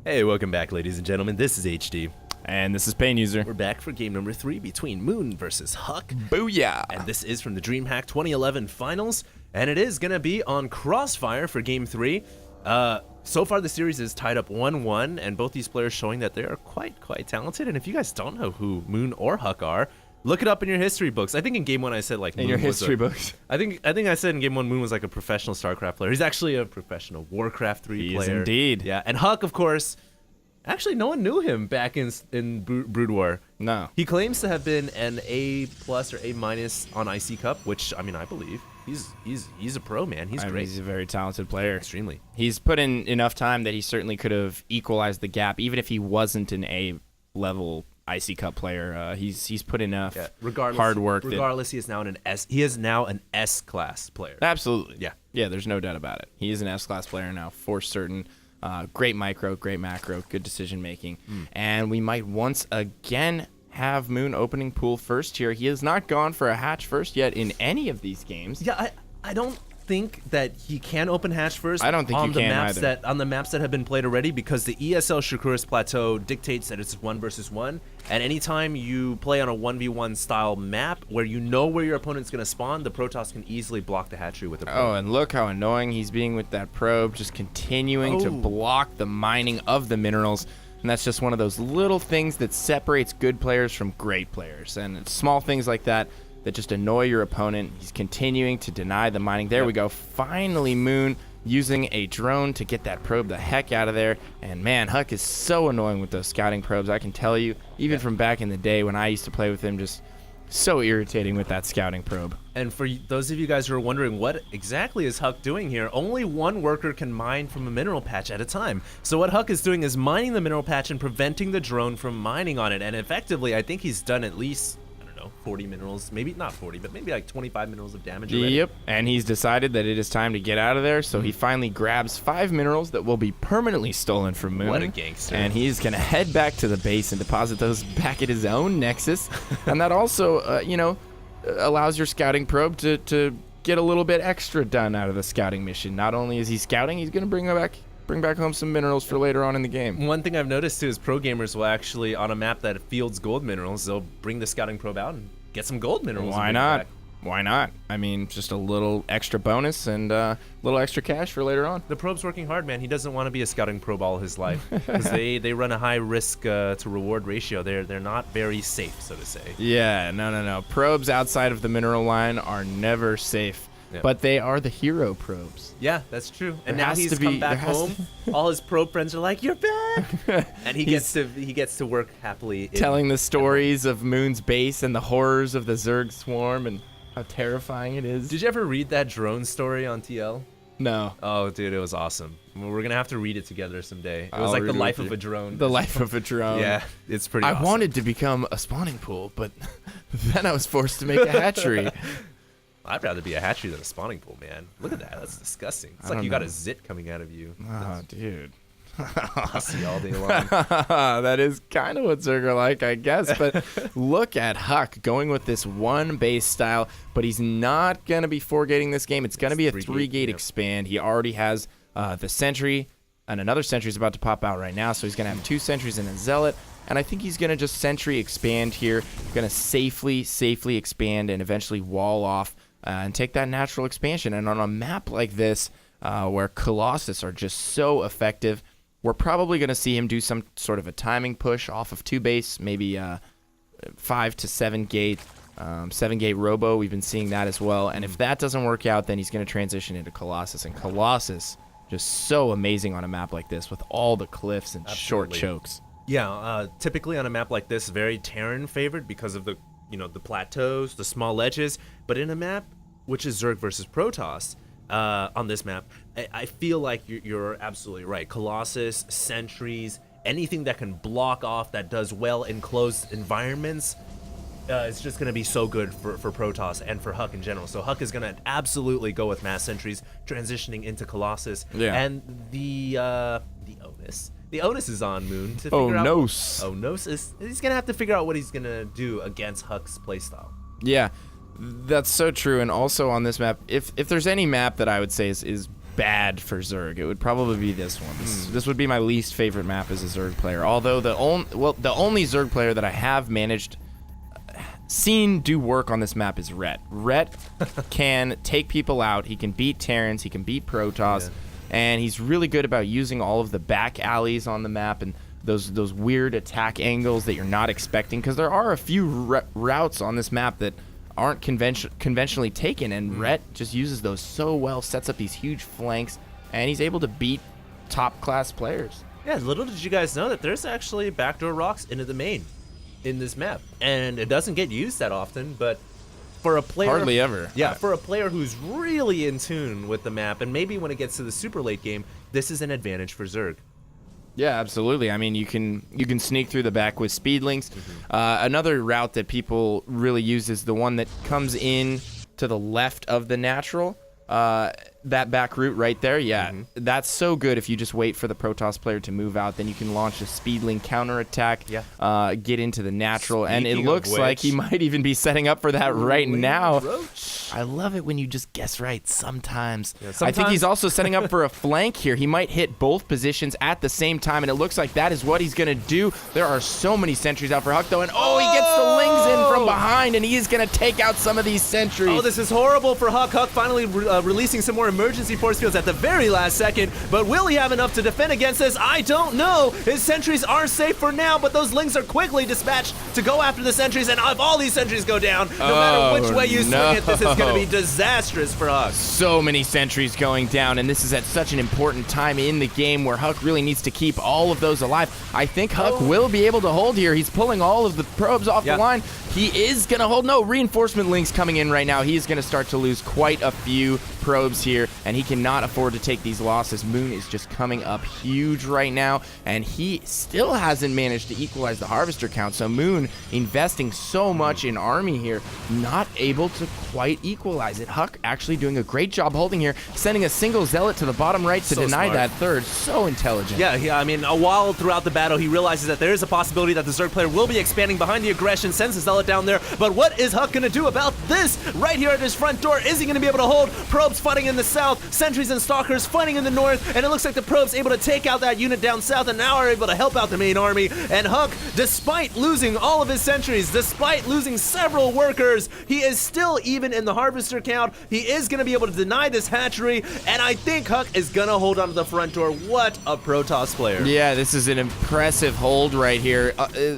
Hey, welcome back, ladies and gentlemen. This is HD. And this is PainUser. We're back for game number 3 between Moon versus Huk. Booyah! And this is from the Dreamhack 2011 finals, and it is going to be on Crossfire for game 3. So far, the series is tied up 1-1, and both these players showing that they are quite talented. And if you guys don't know who Moon or Huk are, look it up in your history books. I think in game 1 I said like in Moon your was history books. I think I said in game 1 Moon was like a professional StarCraft player. He's actually a professional Warcraft 3 He player. is indeed. Yeah, and Huk, of course. Actually, no one knew him back in Brood War. No. He claims to have been an A+ or A- on IC Cup, which I mean I believe. He's a pro, man. He's great. He's a very talented player. Extremely. He's put in enough time that he certainly could have equalized the gap, even if he wasn't an A-level IC Cup player. He's put enough hard work. Regardless, he is now an S. He is now an S-class player. Absolutely. Yeah. Yeah. There's no doubt about it. He is an S-class player now, for certain. Great micro, great macro, good decision making, and we might once again have Moon opening pool first here. He has not gone for a hatch first yet in any of these games. Yeah, I don't think that he can open hatch first. I don't think on you the can maps either. on the maps that have been played already, because the ESL Shakuras Plateau dictates that it's 1 versus 1, and anytime you play on a 1v1 style map where you know where your opponent's going to spawn, the Protoss can easily block the hatchery with a probe. Oh, and look how annoying he's being with that probe, just continuing to block the mining of the minerals. And that's just one of those little things that separates good players from great players. And it's small things like that that just annoy your opponent. He's continuing to deny the mining. There we go. Finally, Moon using a drone to get that probe the heck out of there. And man, Huk is so annoying with those scouting probes. I can tell you, even from back in the day when I used to play with him, just so irritating with that scouting probe. And for those of you guys who are wondering what exactly is Huk doing here, only one worker can mine from a mineral patch at a time. So what Huk is doing is mining the mineral patch and preventing the drone from mining on it. And effectively, I think he's done at least 40 minerals, maybe not 40, but maybe like 25 minerals of damage already. Yep, and he's decided that it is time to get out of there, so he finally grabs 5 minerals that will be permanently stolen from Moon. What a gangster. And he's going to head back to the base and deposit those back at his own Nexus. And that also, allows your scouting probe to get a little bit extra done out of the scouting mission. Not only is he scouting, he's going to bring back home some minerals for later on in the game. One thing I've noticed too is pro gamers will actually, on a map that fields gold minerals, they'll bring the scouting probe out and get some gold minerals. Why not? Why not? I mean, just a little extra bonus and a little extra cash for later on. The probe's working hard, man. He doesn't want to be a scouting probe all his life because they run a high risk to reward ratio. They're not very safe, so to say. Yeah, no. Probes outside of the mineral line are never safe. Yep. But they are the hero probes. Yeah, that's true. And now he's come back home. All his probe friends are like, "You're back," and he gets to work happily, telling the stories of Moon's base and the horrors of the Zerg swarm and how terrifying it is. Did you ever read that drone story on TL? No. Oh, dude, it was awesome. We're gonna have to read it together someday. It was like the life of a drone. The life of a drone. Yeah, it's pretty. I awesome. wanted to become a spawning pool, but then I was forced to make a hatchery. I'd rather be a hatchery than a spawning pool, man. Look at that. That's disgusting. It's like you got a zit coming out of you. Oh, dude. I'll see all day long. That is kind of what Zerg are like, I guess. But look at Huk going with this one base style, but he's not going to be 4-gating this game. It's going to be a 3-gate expand. He already has the sentry, and another sentry is about to pop out right now, so he's going to have 2 sentries and a zealot. And I think he's going to just sentry expand here, going to safely expand and eventually wall off and take that natural expansion. And on a map like this, where Colossus are just so effective, we're probably going to see him do some sort of a timing push off of 2 base, maybe 5 to 7 gate, 7-gate robo. We've been seeing that as well. And if that doesn't work out, then he's going to transition into Colossus. And Colossus, just so amazing on a map like this with all the cliffs and short chokes. Yeah, typically on a map like this, very Terran favored because of the plateaus, the small ledges. But in a map which is Zerg versus Protoss, on this map, I feel like you're absolutely right. Colossus, sentries, anything that can block off, that does well in closed environments, it's just going to be so good for Protoss and for Huk in general. So Huk is going to absolutely go with mass sentries, transitioning into Colossus. Yeah. And the onus. The onus is on Moon to figure out. Onos is he's gonna have to figure out what he's gonna do against Huk's playstyle. Yeah, that's so true. And also on this map, if there's any map that I would say is bad for Zerg, it would probably be this one. This would be my least favorite map as a Zerg player. Although the only Zerg player that I have seen do work on this map is Rhett. Rhett can take people out. He can beat Terrans. He can beat Protoss. And he's really good about using all of the back alleys on the map and those weird attack angles that you're not expecting, because there are a few routes on this map that aren't conventionally taken, and Rhett just uses those so well, sets up these huge flanks, and he's able to beat top-class players. Yeah, little did you guys know that there's actually backdoor rocks into the main in this map, and it doesn't get used that often, but for a player... Hardly ever. Yeah, for a player who's really in tune with the map, and maybe when it gets to the super late game, this is an advantage for Zerg. Yeah, absolutely. I mean, you can sneak through the back with speedlings. Another route that people really use is the one that comes in to the left of the natural. That back route right there, that's so good. If you just wait for the Protoss player to move out, then you can launch a speedling counterattack, get into the natural, and it looks like he might even be setting up for that right now. I love it when you just guess right sometimes. I think he's also setting up for a flank here. He might hit both positions at the same time, and it looks like that is what he's going to do. There are so many sentries out for Huk, though, and he gets the lings in from behind, and he is going to take out some of these sentries. Oh, this is horrible for Huk. Huk finally releasing some more emergency force fields at the very last second, but will he have enough to defend against this? I don't know. His sentries are safe for now, but those lings are quickly dispatched to go after the sentries, and if all these sentries go down, no matter which way you swing it, this is going to be disastrous for Huk. So many sentries going down, and this is at such an important time in the game where Huk really needs to keep all of those alive. I think Huk will be able to hold here. He's pulling all of the probes off the line. He is going to hold. No, reinforcement links coming in right now. He is going to start to lose quite a few probes here, and he cannot afford to take these losses. Moon is just coming up huge right now, and he still hasn't managed to equalize the harvester count. So Moon investing so much in army here, not able to quite equalize it. Huk actually doing a great job holding here, sending a single zealot to the bottom right to deny that third. So intelligent. Yeah, I mean, a while throughout the battle, he realizes that there is a possibility that the Zerg player will be expanding behind the aggression, sends a zealot down there, but what is Huk going to do about this? Right here at his front door, is he going to be able to hold? Probes fighting in the south, sentries and stalkers fighting in the north, and it looks like the probes able to take out that unit down south and now are able to help out the main army. And Huk, despite losing all of his sentries, despite losing several workers, he is still even in the harvester count. He is going to be able to deny this hatchery, and I think Huk is going to hold on to the front door. What a Protoss player. Yeah, this is an impressive hold right here.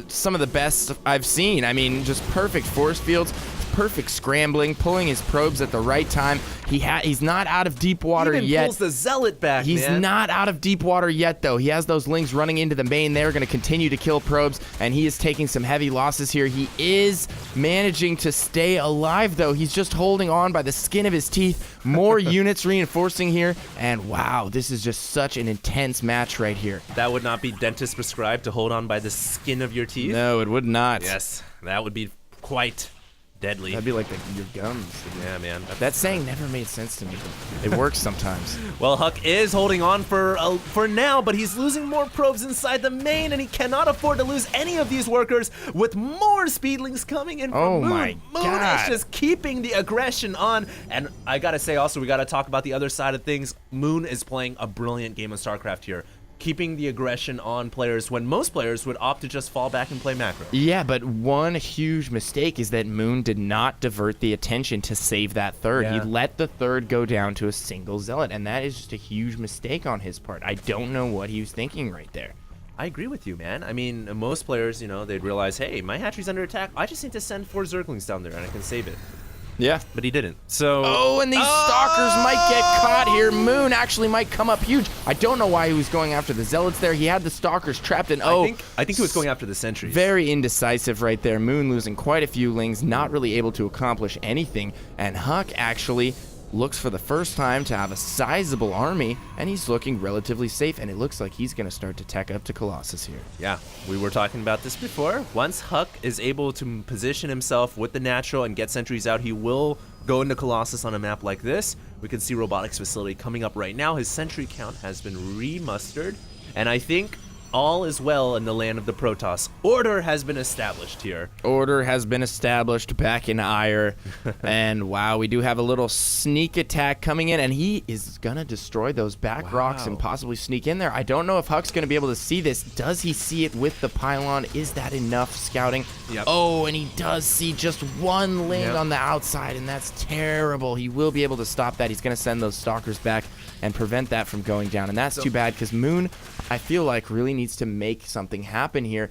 Some of the best I've seen. I mean, just perfect force fields, perfect scrambling, pulling his probes at the right time. He's not out of deep water yet. He pulls the zealot back, He's not out of deep water yet, though. He has those lings running into the main. They're going to continue to kill probes, and he is taking some heavy losses here. He is managing to stay alive, though. He's just holding on by the skin of his teeth. More units reinforcing here, and wow, this is just such an intense match right here. That would not be dentist prescribed, to hold on by the skin of your teeth? No, it would not. Yes, that would be quite deadly. That'd be like your gums. Yeah, man. That saying never made sense to me. It works sometimes. Well, Huk is holding on for now, but he's losing more probes inside the main, and he cannot afford to lose any of these workers with more speedlings coming in from Moon. My Moon God. is just keeping the aggression on, and I gotta say also, we gotta talk about the other side of things. Moon is playing a brilliant game of StarCraft here, keeping the aggression on players when most players would opt to just fall back and play macro. Yeah, but one huge mistake is that Moon did not divert the attention to save that third. Yeah. He let the third go down to a single zealot, and that is just a huge mistake on his part. I don't know what he was thinking right there. I agree with you, man. I mean, most players, they'd realize, hey, my hatchery's under attack. I just need to send 4 Zerglings down there and I can save it. Yeah. But he didn't. So. Oh, and these stalkers might get caught here. Moon actually might come up huge. I don't know why he was going after the zealots there. He had the stalkers trapped in. I think he was going after the sentries. Very indecisive right there. Moon losing quite a few lings, not really able to accomplish anything. And Huk actually looks for the first time to have a sizable army, and he's looking relatively safe, and it looks like he's going to start to tech up to Colossus here. Yeah, we were talking about this before. Once Huk is able to position himself with the natural and get sentries out, he will go into Colossus on a map like this. We can see Robotics Facility coming up right now. His sentry count has been remustered, and I think all is well in the land of the Protoss. Order has been established here. Order has been established back in Ire. And wow, we do have a little sneak attack coming in, and he is going to destroy those back rocks and possibly sneak in there. I don't know if Huck's going to be able to see this. Does he see it with the pylon? Is that enough scouting? Yep. Oh, and he does see just one Ling on the outside, and that's terrible. He will be able to stop that. He's going to send those stalkers back and prevent that from going down, and that's too bad because Moon, I feel like, really needs to make something happen here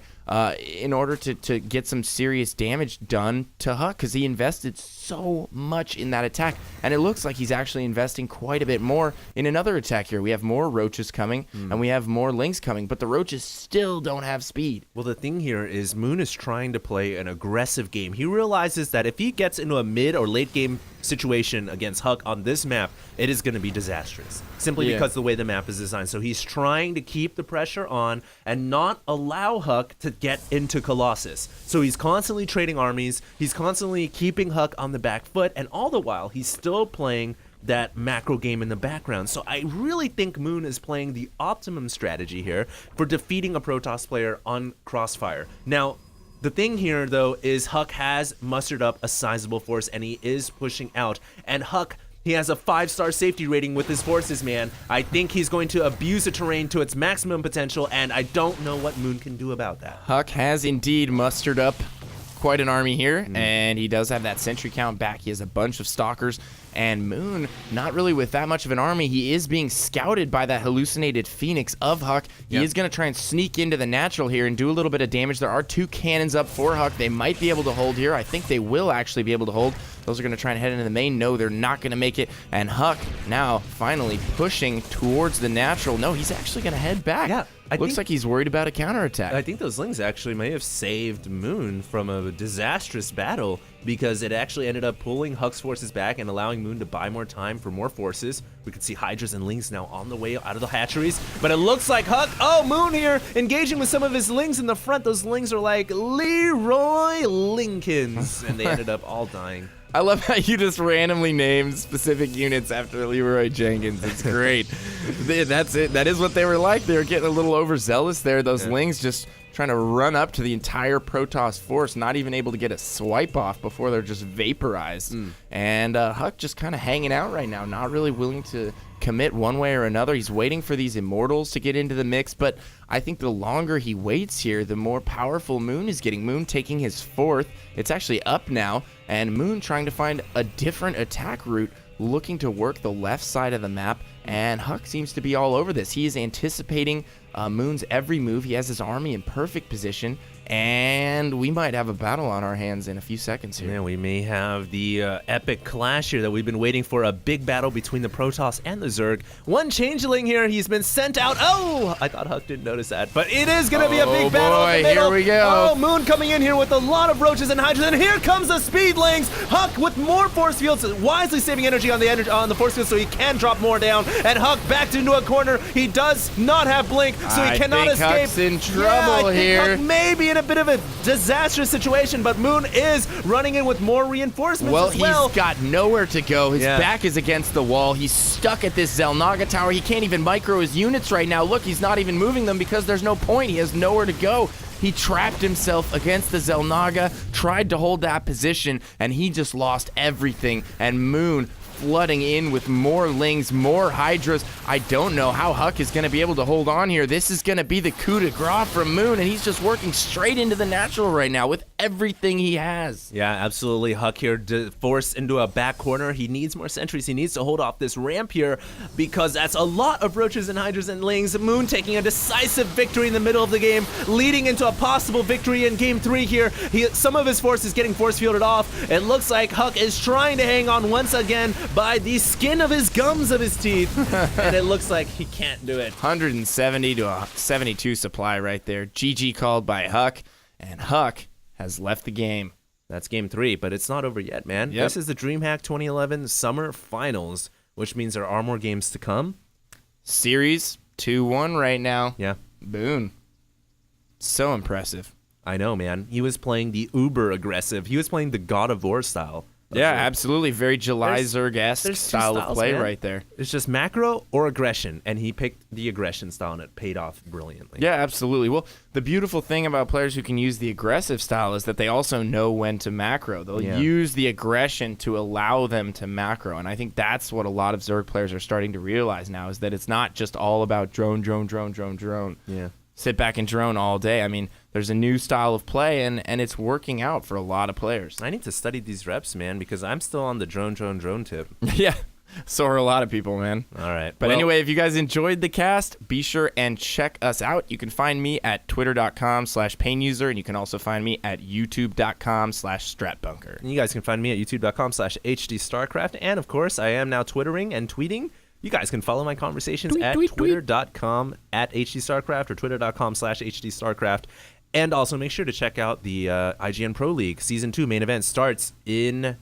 in order to get some serious damage done to Huck, because he invested so much in that attack, and it looks like he's actually investing quite a bit more in another attack here. We have more roaches coming, and we have more Lings coming, but the roaches still don't have speed. Well, the thing here is Moon is trying to play an aggressive game. He realizes that if he gets into a mid or late game situation against Huck on this map, it is going to be disastrous, simply because the way the map is designed. So he's trying to keep the pressure on and not allow Huck to get into Colossus. So he's constantly trading armies, he's constantly keeping Huck on the back foot, and all the while he's still playing that macro game in the background. So I really think Moon is playing the optimum strategy here for defeating a Protoss player on Crossfire. Now, the thing here, though, is Huck has mustered up a sizable force, and he is pushing out. And Huck, he has a 5-star safety rating with his forces, man. I think he's going to abuse the terrain to its maximum potential, and I don't know what Moon can do about that. Huck has indeed mustered up quite an army here, and he does have that sentry count back. He has a bunch of stalkers, and Moon, not really with that much of an army. He is being scouted by that hallucinated Phoenix of Huck. He is going to try and sneak into the natural here and do a little bit of damage. There are 2 cannons up for Huck. They might be able to hold here. I think they will actually be able to hold. Those are going to try and head into the main. No, they're not going to make it. And Huck now finally pushing towards the natural. No, he's actually going to head back. Yeah, Looks like he's worried about a counterattack. I think those Lings actually may have saved Moon from a disastrous battle, because it actually ended up pulling Huck's forces back and allowing Moon to buy more time for more forces. We can see Hydras and Lings now on the way out of the hatcheries, but it looks like Huck, Moon here, engaging with some of his Lings in the front. Those Lings are like Leroy Lincolns, and they ended up all dying. I love how you just randomly name specific units after Leroy Jenkins. It's great. That's it. That is what they were like. They were getting a little overzealous there. Those Lings just trying to run up to the entire Protoss force, not even able to get a swipe off before they're just vaporized. And Huck just kind of hanging out right now, not really willing to commit one way or another. He's waiting for these Immortals to get into the mix, but I think the longer he waits here, the more powerful Moon is getting. Moon taking his 4th. It's actually up now, and Moon trying to find a different attack route, looking to work the left side of the map, and Huck seems to be all over this. He is anticipating Moon's every move. He has his army in perfect position, and we might have a battle on our hands in a few seconds here. Yeah, we may have the epic clash here that we've been waiting for, a big battle between the Protoss and the Zerg. One changeling here, he's been sent out. Oh, I thought Huck didn't notice that, but it is going to be a big battle in the middle. Here we go. Oh, Moon coming in here with a lot of roaches and hydras, and here comes the Speedlings. Huck with more force fields, wisely saving energy on the force field so he can drop more down, and Huck backed into a corner. He does not have blink, so he cannot escape. Huck's in trouble here. Huck may be in a bit of a disastrous situation, but Moon is running in with more reinforcements as well. He's got nowhere to go. His back is against the wall. He's stuck at this Xel'Naga tower. He can't even micro his units right now. Look, he's not even moving them because there's no point. He has nowhere to go. He trapped himself against the Xel'Naga, tried to hold that position, and he just lost everything. And Moon flooding in with more Lings, more Hydras. I don't know how Huck is going to be able to hold on here. This is going to be the coup de grace from Moon, and he's just working straight into the natural right now with everything he has. Yeah, absolutely. Huck here forced into a back corner. He needs more sentries. He needs to hold off this ramp here because that's a lot of roaches and hydras and Lings. Moon taking a decisive victory in the middle of the game, leading into a possible victory in game 3 here. Some of his forces getting force fielded off. It looks like Huck is trying to hang on once again by the skin of his gums of his teeth, and it looks like he can't do it. 170 to a 72 supply right there. GG called by Huck, and Huck has left the game. That's game 3, but it's not over yet, man. Yep. This is the Dreamhack 2011 Summer Finals, which means there are more games to come. Series 2-1 right now. Yeah. Boon. So impressive. I know, man. He was playing the uber aggressive. He was playing the God of War style. Yeah, absolutely. Very July There's Zerg-esque two style of styles, play man. right there. It's just macro or aggression, and he picked the aggression style, and it paid off brilliantly. Yeah, absolutely. Well, the beautiful thing about players who can use the aggressive style is that they also know when to macro. They'll use the aggression to allow them to macro, and I think that's what a lot of Zerg players are starting to realize now, is that it's not just all about drone. Yeah. Sit back and drone all day. I mean, there's a new style of play, and it's working out for a lot of players. I need to study these reps, man, because I'm still on the drone tip. Yeah, so are a lot of people, man. All right. But anyway, if you guys enjoyed the cast, be sure and check us out. You can find me at twitter.com/PainUser, and you can also find me at youtube.com/StratBunker. you guys can find me at youtube.com/HDStarcraft. And, of course, I am now Twittering and tweeting. You guys can follow my conversations at twitter.com/HDStarcraft or twitter.com/HDStarcraft. And also make sure to check out the IGN Pro League. Season 2 main event starts in,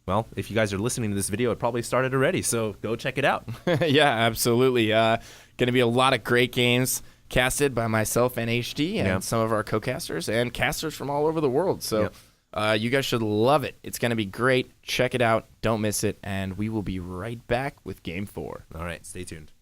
well, if you guys are listening to this video, it probably started already. So go check it out. Yeah, absolutely. Going to be a lot of great games casted by myself and HD and some of our co-casters and casters from all over the world. So you guys should love it. It's going to be great. Check it out. Don't miss it. And we will be right back with Game 4. All right. Stay tuned.